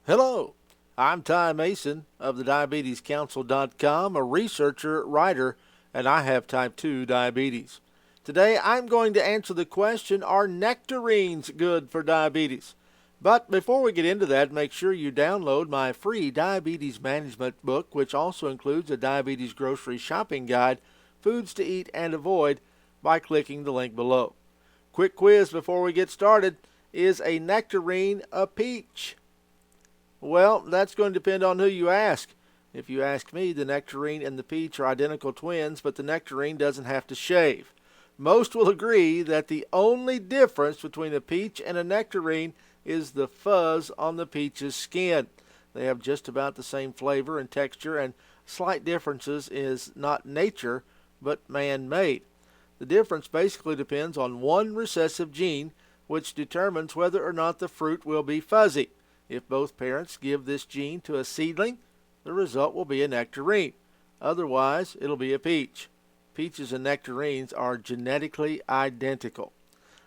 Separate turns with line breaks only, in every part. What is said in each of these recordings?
Hello, I'm Ty Mason of the DiabetesCouncil.com, a researcher, writer, and I have type 2 diabetes. Today I'm going to answer the question, are nectarines good for diabetes? But before we get into that, make sure you download my free diabetes management book, which also includes a diabetes grocery shopping guide, foods to eat and avoid, by clicking the link below. Quick quiz before we get started. Is a nectarine a peach? Well, that's going to depend on who you ask. If you ask me, the nectarine and the peach are identical twins, but the nectarine doesn't have to shave. Most will agree that the only difference between a peach and a nectarine is the fuzz on the peach's skin. They have just about the same flavor and texture, and slight differences is not nature, but man-made. The difference basically depends on one recessive gene, which determines whether or not the fruit will be fuzzy. If both parents give this gene to a seedling, the result will be a nectarine. Otherwise, it'll be a peach. Peaches and nectarines are genetically identical.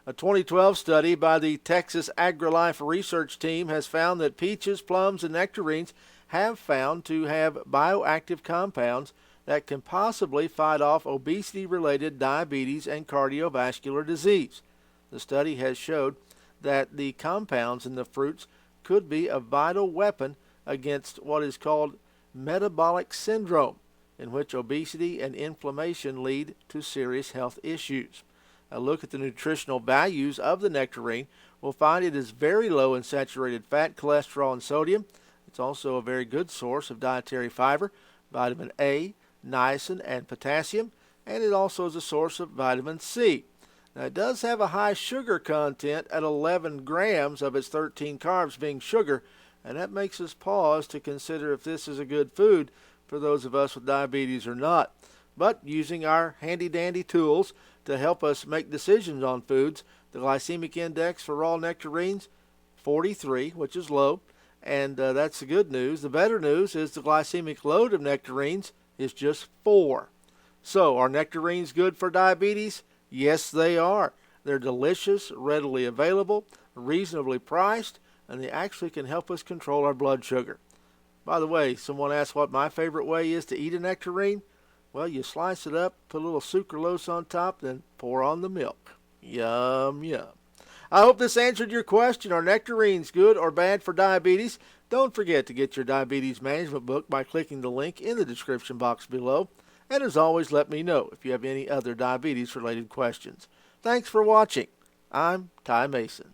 A 2012 study by the Texas AgriLife Research team has found that peaches, plums, and nectarines have found to have bioactive compounds that can possibly fight off obesity-related diabetes and cardiovascular disease. The study has showed that the compounds in the fruits could be a vital weapon against what is called metabolic syndrome, in which obesity and inflammation lead to serious health issues. A look at the nutritional values of the nectarine will find it is very low in saturated fat, cholesterol, and sodium. It's also a very good source of dietary fiber, vitamin A, niacin, and potassium, and it also is a source of vitamin C. Now, it does have a high sugar content at 11 grams of its 13 carbs being sugar, and that makes us pause to consider if this is a good food for those of us with diabetes or not. But using our handy-dandy tools to help us make decisions on foods, the glycemic index for raw nectarines, 43, which is low, and that's the good news. The better news is the glycemic load of nectarines is just 4. So, are nectarines good for diabetes? Yes, they are. They're delicious, readily available, reasonably priced, and they actually can help us control our blood sugar. By the way, someone asked what my favorite way is to eat a nectarine. Well, you slice it up, put a little sucralose on top, then pour on the milk. Yum, yum. I hope this answered your question. Are nectarines good or bad for diabetes? Don't forget to get your diabetes management book by clicking the link in the description box below. And as always, let me know if you have any other diabetes-related questions. Thanks for watching. I'm Ty Mason.